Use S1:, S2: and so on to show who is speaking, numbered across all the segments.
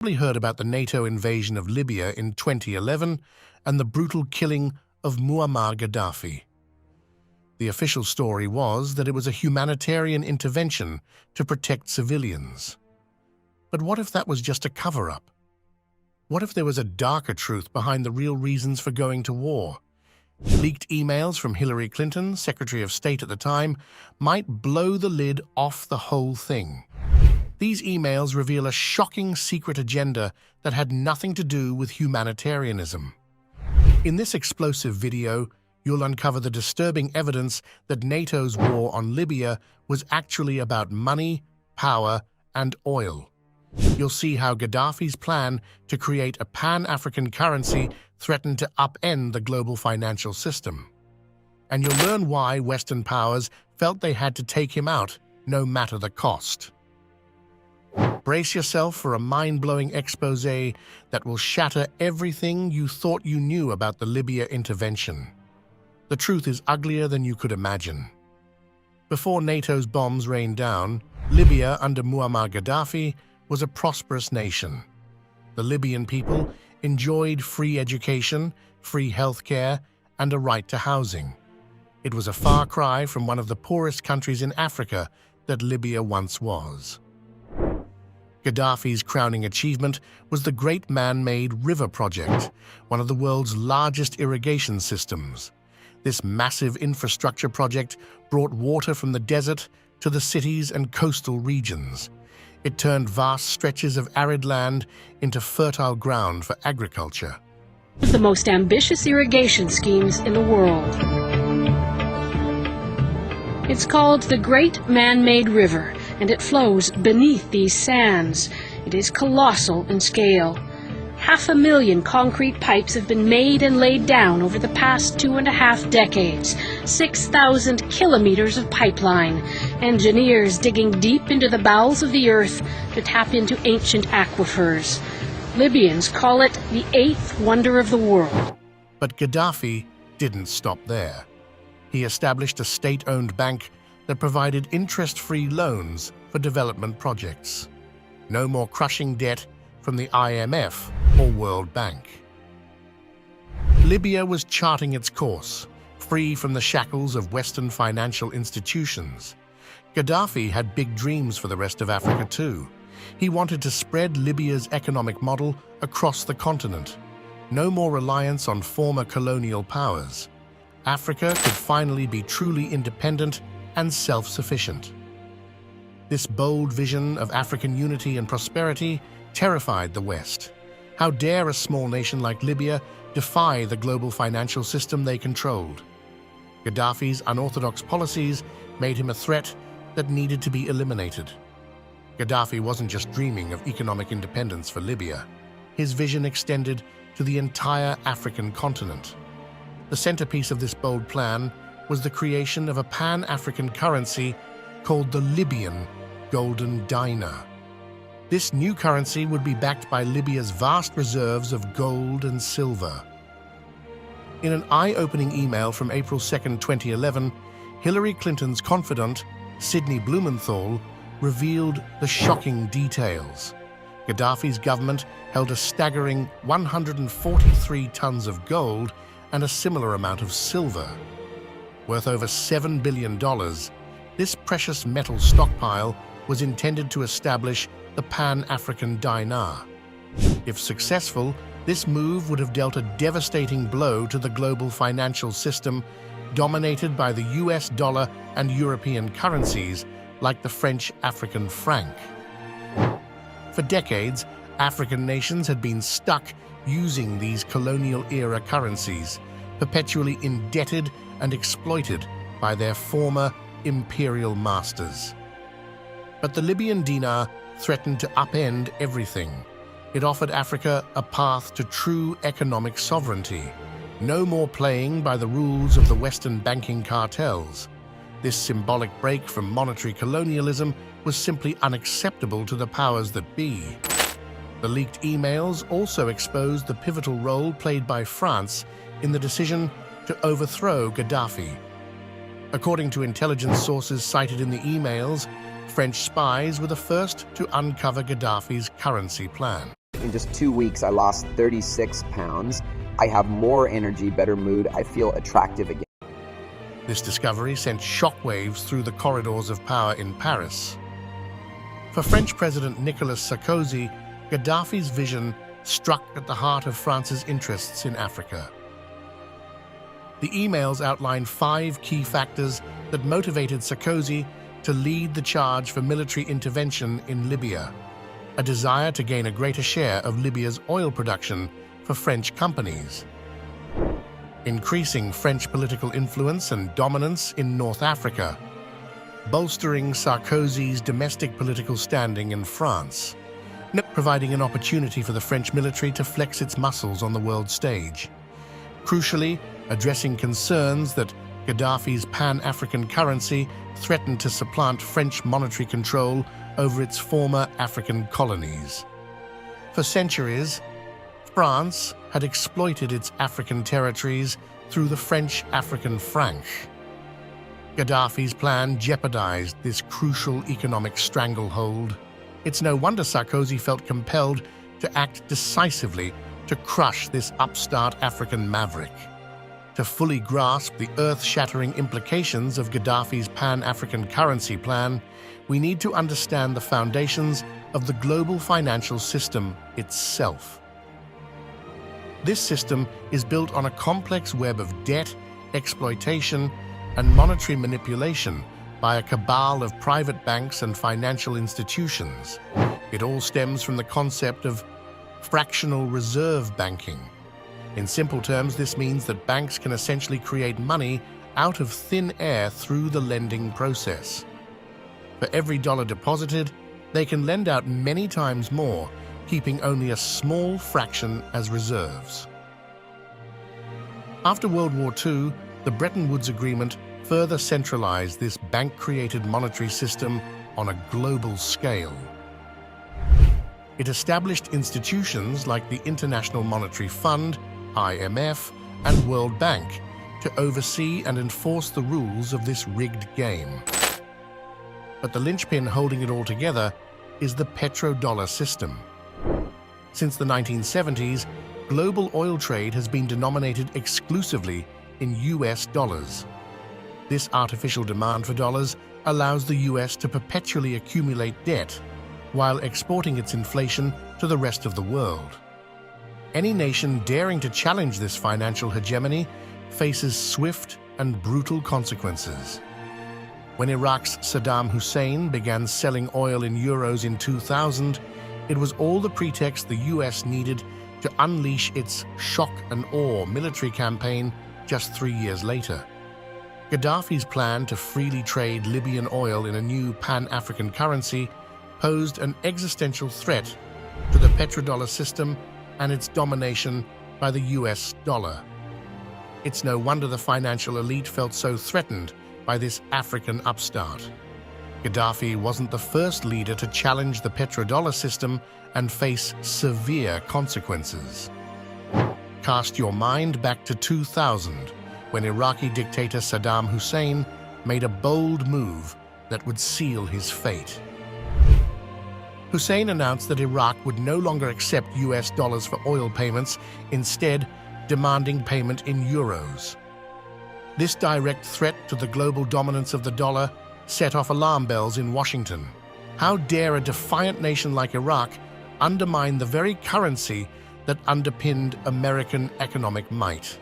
S1: probably heard about the NATO invasion of Libya in 2011 and the brutal killing of Muammar Gaddafi. The official story was that it was a humanitarian intervention to protect civilians. But what if that was just a cover-up? What if there was a darker truth behind the real reasons for going to war? Leaked emails from Hillary Clinton, Secretary of State at the time, might blow the lid off the whole thing. These emails reveal a shocking secret agenda that had nothing to do with humanitarianism. In this explosive video, you'll uncover the disturbing evidence that NATO's war on Libya was actually about money, power, and oil. You'll see how Gaddafi's plan to create a pan-African currency threatened to upend the global financial system. And you'll learn why Western powers felt they had to take him out, no matter the cost. Brace yourself for a mind-blowing exposé that will shatter everything you thought you knew about the Libya intervention. The truth is uglier than you could imagine. Before NATO's bombs rained down, Libya under Muammar Gaddafi was a prosperous nation. The Libyan people enjoyed free education, free healthcare, and a right to housing. It was a far cry from one of the poorest countries in Africa that Libya once was. Gaddafi's crowning achievement was the Great Man-Made River Project, one of the world's largest irrigation systems. This massive infrastructure project brought water from the desert to the cities and coastal regions. It turned vast stretches of arid land into fertile ground for agriculture.
S2: One of the most ambitious irrigation schemes in the world. It's called the Great Man-Made River, and it flows beneath these sands. It is colossal in scale. 500,000 concrete pipes have been made and laid down over the past 2.5 decades. 6,000 kilometers of pipeline. Engineers digging deep into the bowels of the earth to tap into ancient aquifers. Libyans call it the eighth wonder of the world.
S1: But Gaddafi didn't stop there. He established a state-owned bank that provided interest-free loans for development projects. No more crushing debt from the IMF or World Bank. Libya was charting its course, free from the shackles of Western financial institutions. Gaddafi had big dreams for the rest of Africa too. He wanted to spread Libya's economic model across the continent. No more reliance on former colonial powers. Africa could finally be truly independent and self-sufficient. This bold vision of African unity and prosperity terrified the West. How dare a small nation like Libya defy the global financial system they controlled? Gaddafi's unorthodox policies made him a threat that needed to be eliminated. Gaddafi wasn't just dreaming of economic independence for Libya. His vision extended to the entire African continent. The centerpiece of this bold plan was the creation of a pan-African currency called the Libyan Golden Dinar. This new currency would be backed by Libya's vast reserves of gold and silver. In an eye-opening email from April 2, 2011, Hillary Clinton's confidant, Sidney Blumenthal, revealed the shocking details. Gaddafi's government held a staggering 143 tons of gold and a similar amount of silver. Worth over $7 billion, this precious metal stockpile was intended to establish the Pan-African dinar. If successful, this move would have dealt a devastating blow to the global financial system, dominated by the US dollar and European currencies like the French African franc. For decades, African nations had been stuck using these colonial-era currencies, perpetually indebted and exploited by their former imperial masters. But the Libyan dinar threatened to upend everything. It offered Africa a path to true economic sovereignty. No more playing by the rules of the Western banking cartels. This symbolic break from monetary colonialism was simply unacceptable to the powers that be. The leaked emails also exposed the pivotal role played by France in the decision to overthrow Gaddafi. According to intelligence sources cited in the emails, French spies were the first to uncover Gaddafi's currency plan.
S3: In just 2 weeks, I lost 36 pounds. I have more energy, better mood. I feel attractive again.
S1: This discovery sent shockwaves through the corridors of power in Paris. For French President Nicolas Sarkozy, Gaddafi's vision struck at the heart of France's interests in Africa. The emails outlined 5 key factors that motivated Sarkozy to lead the charge for military intervention in Libya: a desire to gain a greater share of Libya's oil production for French companies, increasing French political influence and dominance in North Africa, bolstering Sarkozy's domestic political standing in France, providing an opportunity for the French military to flex its muscles on the world stage. Crucially, addressing concerns that Gaddafi's Pan-African currency threatened to supplant French monetary control over its former African colonies. For centuries, France had exploited its African territories through the French African franc. Gaddafi's plan jeopardized this crucial economic stranglehold. It's no wonder Sarkozy felt compelled to act decisively to crush this upstart African maverick. To fully grasp the earth-shattering implications of Gaddafi's Pan-African currency plan, we need to understand the foundations of the global financial system itself. This system is built on a complex web of debt, exploitation, and monetary manipulation by a cabal of private banks and financial institutions. It all stems from the concept of fractional reserve banking. In simple terms, this means that banks can essentially create money out of thin air through the lending process. For every dollar deposited, they can lend out many times more, keeping only a small fraction as reserves. After World War II, the Bretton Woods Agreement further centralized this bank-created monetary system on a global scale. It established institutions like the International Monetary Fund, IMF, and World Bank to oversee and enforce the rules of this rigged game. But the linchpin holding it all together is the petrodollar system. Since the 1970s, global oil trade has been denominated exclusively in US dollars. This artificial demand for dollars allows the US to perpetually accumulate debt while exporting its inflation to the rest of the world. Any nation daring to challenge this financial hegemony faces swift and brutal consequences. When Iraq's Saddam Hussein began selling oil in euros in 2000, it was all the pretext the US needed to unleash its shock and awe military campaign just 3 years later. Gaddafi's plan to freely trade Libyan oil in a new Pan-African currency posed an existential threat to the petrodollar system and its domination by the US dollar. It's no wonder the financial elite felt so threatened by this African upstart. Gaddafi wasn't the first leader to challenge the petrodollar system and face severe consequences. Cast your mind back to 2000, when Iraqi dictator Saddam Hussein made a bold move that would seal his fate. Hussein announced that Iraq would no longer accept US dollars for oil payments, instead demanding payment in euros. This direct threat to the global dominance of the dollar set off alarm bells in Washington. How dare a defiant nation like Iraq undermine the very currency that underpinned American economic might?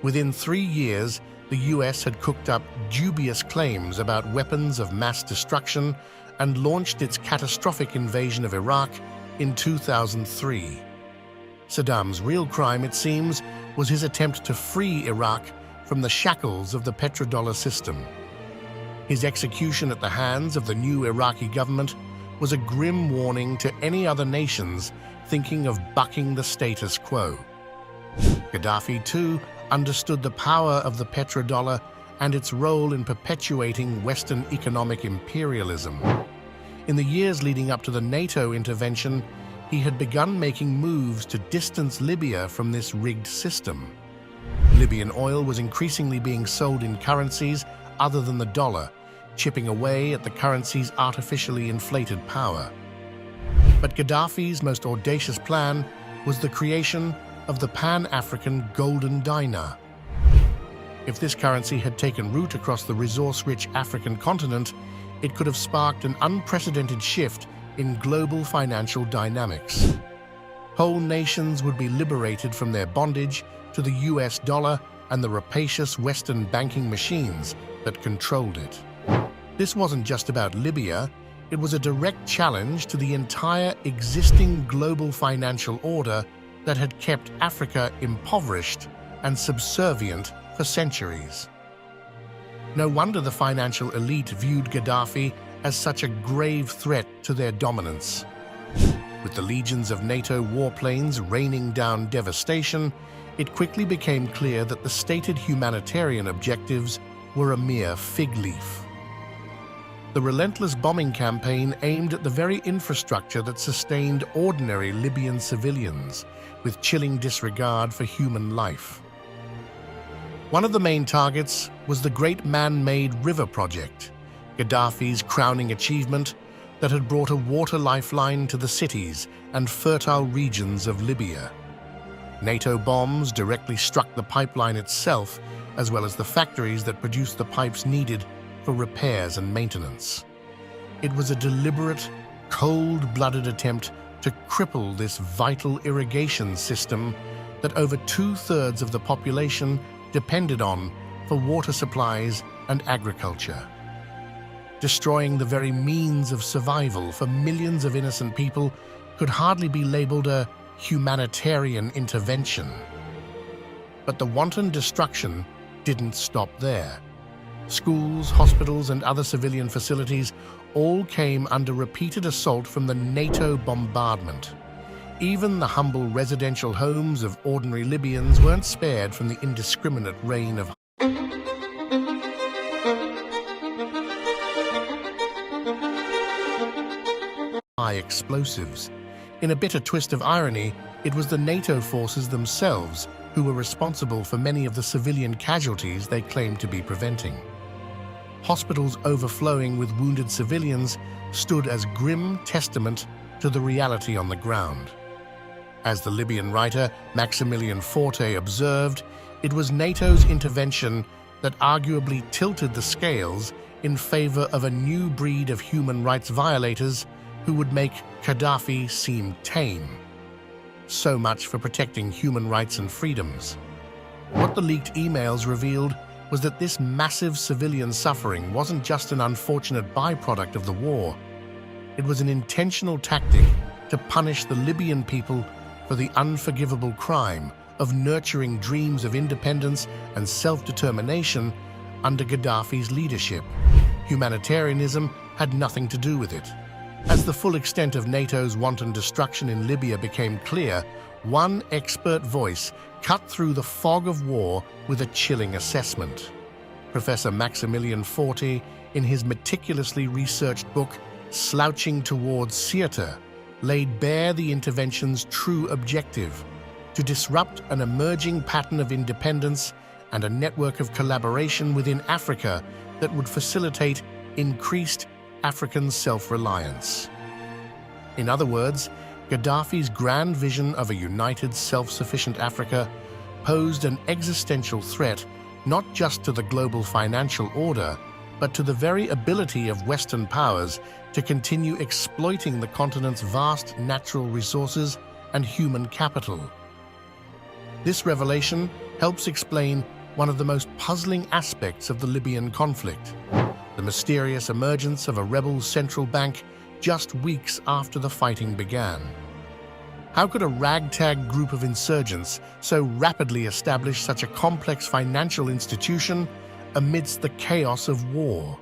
S1: Within 3 years, the US had cooked up dubious claims about weapons of mass destruction and launched its catastrophic invasion of Iraq in 2003. Saddam's real crime, it seems, was his attempt to free Iraq from the shackles of the petrodollar system. His execution at the hands of the new Iraqi government was a grim warning to any other nations thinking of bucking the status quo. Gaddafi, too, understood the power of the petrodollar and its role in perpetuating Western economic imperialism. In the years leading up to the NATO intervention, he had begun making moves to distance Libya from this rigged system. Libyan oil was increasingly being sold in currencies other than the dollar, chipping away at the currency's artificially inflated power. But Gaddafi's most audacious plan was the creation of the Pan-African Golden Dinar. If this currency had taken root across the resource-rich African continent, it could have sparked an unprecedented shift in global financial dynamics. Whole nations would be liberated from their bondage to the US dollar and the rapacious Western banking machines that controlled it. This wasn't just about Libya, it was a direct challenge to the entire existing global financial order that had kept Africa impoverished and subservient for centuries. No wonder the financial elite viewed Gaddafi as such a grave threat to their dominance. With the legions of NATO warplanes raining down devastation, it quickly became clear that the stated humanitarian objectives were a mere fig leaf. The relentless bombing campaign aimed at the very infrastructure that sustained ordinary Libyan civilians, with chilling disregard for human life. One of the main targets was the Great Man-Made River Project, Gaddafi's crowning achievement that had brought a water lifeline to the cities and fertile regions of Libya. NATO bombs directly struck the pipeline itself, as well as the factories that produced the pipes needed for repairs and maintenance. It was a deliberate, cold-blooded attempt to cripple this vital irrigation system that over 2/3 of the population depended on for water supplies and agriculture. Destroying the very means of survival for millions of innocent people could hardly be labeled a humanitarian intervention. But the wanton destruction didn't stop there. Schools, hospitals, and other civilian facilities all came under repeated assault from the NATO bombardment. Even the humble residential homes of ordinary Libyans weren't spared from the indiscriminate rain of high explosives. In a bitter twist of irony, it was the NATO forces themselves who were responsible for many of the civilian casualties they claimed to be preventing. Hospitals overflowing with wounded civilians stood as grim testament to the reality on the ground. As the Libyan writer Maximilian Forte observed, it was NATO's intervention that arguably tilted the scales in favor of a new breed of human rights violators who would make Qaddafi seem tame. So much for protecting human rights and freedoms. What the leaked emails revealed was that this massive civilian suffering wasn't just an unfortunate byproduct of the war. It was an intentional tactic to punish the Libyan people for the unforgivable crime of nurturing dreams of independence and self-determination under Gaddafi's leadership. Humanitarianism had nothing to do with it. As the full extent of NATO's wanton destruction in Libya became clear, one expert voice cut through the fog of war with a chilling assessment. Professor Maximilian Forte, in his meticulously researched book, Slouching Towards Ceuta, laid bare the intervention's true objective: to disrupt an emerging pattern of independence and a network of collaboration within Africa that would facilitate increased African self-reliance. In other words, Gaddafi's grand vision of a united, self-sufficient Africa posed an existential threat not just to the global financial order, but to the very ability of Western powers to continue exploiting the continent's vast natural resources and human capital. This revelation helps explain one of the most puzzling aspects of the Libyan conflict: the mysterious emergence of a rebel central bank just weeks after the fighting began. How could a ragtag group of insurgents so rapidly establish such a complex financial institution amidst the chaos of war?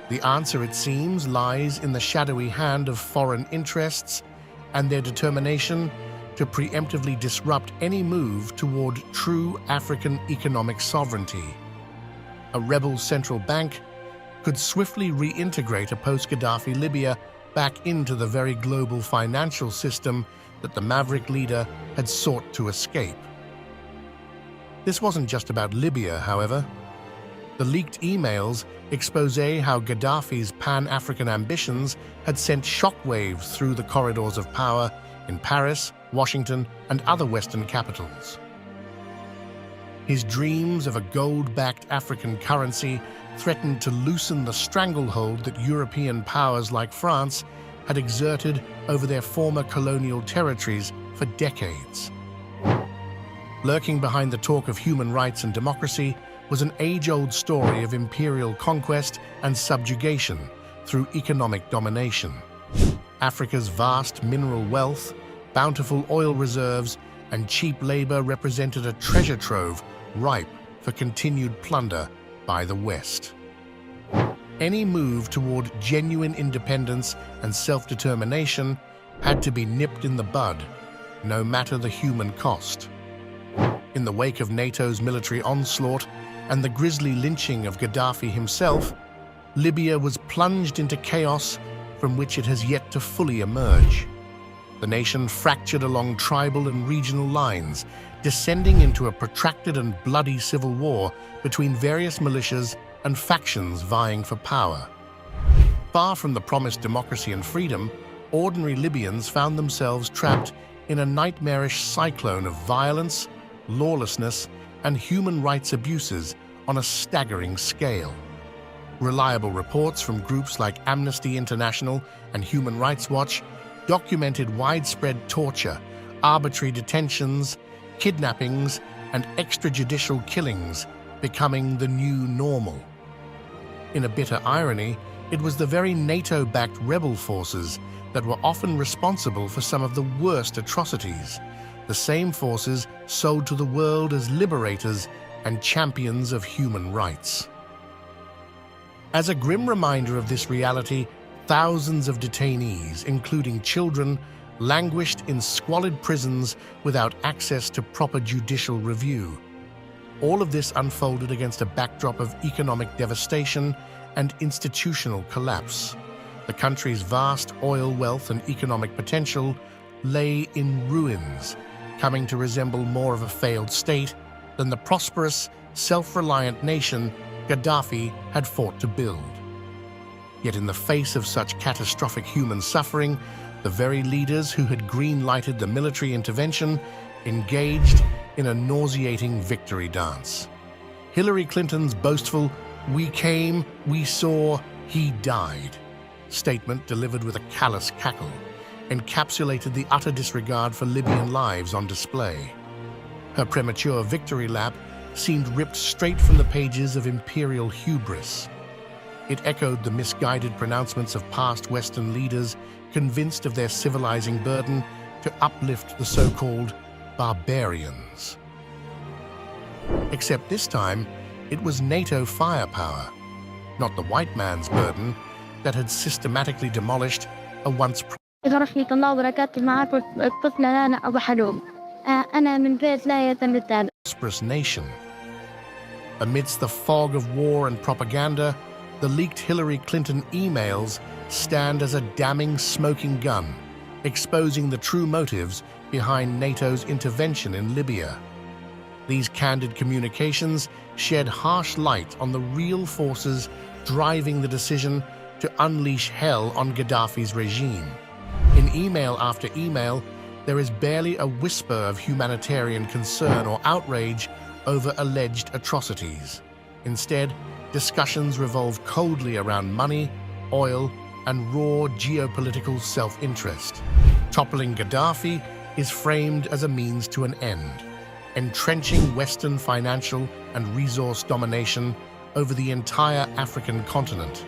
S1: The answer, it seems, lies in the shadowy hand of foreign interests and their determination to preemptively disrupt any move toward true African economic sovereignty. A rebel central bank could swiftly reintegrate a post-Gaddafi Libya back into the very global financial system that the maverick leader had sought to escape. This wasn't just about Libya, however. The leaked emails expose how Gaddafi's Pan-African ambitions had sent shockwaves through the corridors of power in Paris, Washington, and other Western capitals. His dreams of a gold-backed African currency threatened to loosen the stranglehold that European powers like France had exerted over their former colonial territories for decades. Lurking behind the talk of human rights and democracy was an age-old story of imperial conquest and subjugation through economic domination. Africa's vast mineral wealth, bountiful oil reserves, and cheap labor represented a treasure trove ripe for continued plunder by the West. Any move toward genuine independence and self-determination had to be nipped in the bud, no matter the human cost. In the wake of NATO's military onslaught and the grisly lynching of Gaddafi himself, Libya was plunged into chaos from which it has yet to fully emerge. The nation fractured along tribal and regional lines, descending into a protracted and bloody civil war between various militias and factions vying for power. Far from the promised democracy and freedom, ordinary Libyans found themselves trapped in a nightmarish cyclone of violence, lawlessness, and human rights abuses on a staggering scale. Reliable reports from groups like Amnesty International and Human Rights Watch documented widespread torture, arbitrary detentions, kidnappings, and extrajudicial killings becoming the new normal. In a bitter irony, it was the very NATO-backed rebel forces that were often responsible for some of the worst atrocities, the same forces sold to the world as liberators and champions of human rights. As a grim reminder of this reality, thousands of detainees, including children, languished in squalid prisons without access to proper judicial review. All of this unfolded against a backdrop of economic devastation and institutional collapse. The country's vast oil wealth and economic potential lay in ruins, coming to resemble more of a failed state than the prosperous, self-reliant nation Gaddafi had fought to build. Yet in the face of such catastrophic human suffering, the very leaders who had green-lighted the military intervention engaged in a nauseating victory dance. Hillary Clinton's boastful, "We came, we saw, he died" statement, delivered with a callous cackle, encapsulated the utter disregard for Libyan lives on display. Her premature victory lap seemed ripped straight from the pages of imperial hubris. It echoed the misguided pronouncements of past Western leaders convinced of their civilizing burden to uplift the so-called barbarians. Except this time, it was NATO firepower, not the white man's burden, that had systematically demolished a once
S4: ورحمة الله وبركاته. معكم الطفل هنا أبو حلوم. أنا من بيت لا يتمدد.
S1: prosperous nation. Amidst the fog of war and propaganda, the leaked Hillary Clinton emails stand as a damning smoking gun, exposing the true motives behind NATO's intervention in Libya. These candid communications shed harsh light on the real forces driving the decision to unleash hell on Gaddafi's regime. In email after email, there is barely a whisper of humanitarian concern or outrage over alleged atrocities. Instead, discussions revolve coldly around money, oil, and raw geopolitical self-interest. Toppling Gaddafi is framed as a means to an end, entrenching Western financial and resource domination over the entire African continent.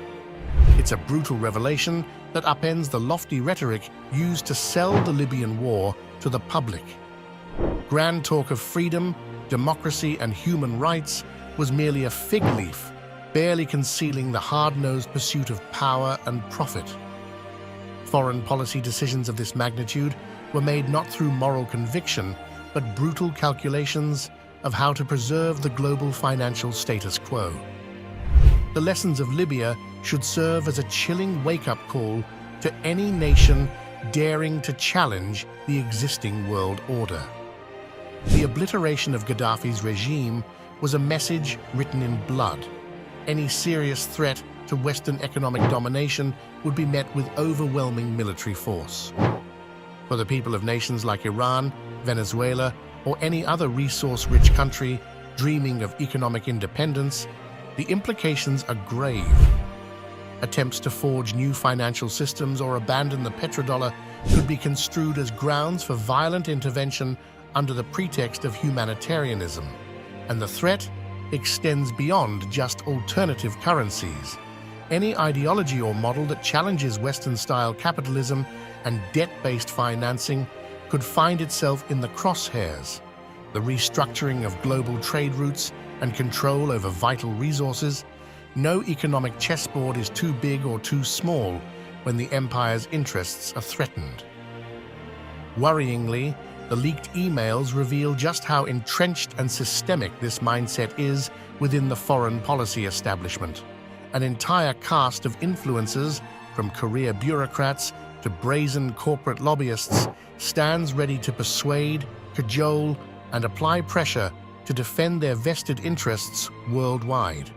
S1: It's a brutal revelation that upends the lofty rhetoric used to sell the Libyan war to the public. Grand talk of freedom, democracy, and human rights was merely a fig leaf, barely concealing the hard-nosed pursuit of power and profit. Foreign policy decisions of this magnitude were made not through moral conviction, but brutal calculations of how to preserve the global financial status quo. The lessons of Libya should serve as a chilling wake-up call to any nation daring to challenge the existing world order. The obliteration of Gaddafi's regime was a message written in blood, any serious threat to Western economic domination would be met with overwhelming military force. For the people of nations like Iran, Venezuela, or any other resource-rich country dreaming of economic independence, the implications are grave. Attempts to forge new financial systems or abandon the petrodollar could be construed as grounds for violent intervention under the pretext of humanitarianism, and the threat extends beyond just alternative currencies. Any ideology or model that challenges Western-style capitalism and debt-based financing could find itself in the crosshairs. The restructuring of global trade routes and control over vital resources. No economic chessboard is too big or too small when the empire's interests are threatened. Worryingly, the leaked emails reveal just how entrenched and systemic this mindset is within the foreign policy establishment. An entire cast of influencers, from career bureaucrats to brazen corporate lobbyists, stands ready to persuade, cajole, and apply pressure to defend their vested interests worldwide.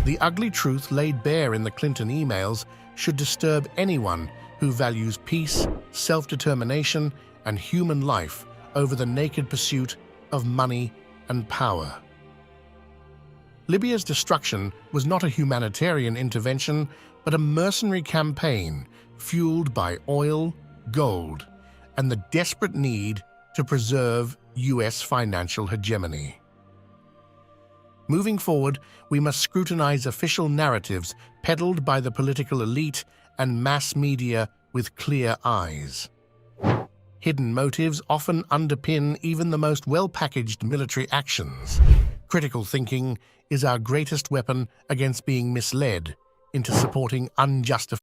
S1: The ugly truth laid bare in the Clinton emails should disturb anyone who values peace, self-determination, and human life over the naked pursuit of money and power. Libya's destruction was not a humanitarian intervention, but a mercenary campaign fueled by oil, gold, and the desperate need to preserve U.S. financial hegemony. Moving forward, we must scrutinize official narratives peddled by the political elite and mass media with clear eyes. Hidden motives often underpin even the most well-packaged military actions. Critical thinking is our greatest weapon against being misled into supporting unjustified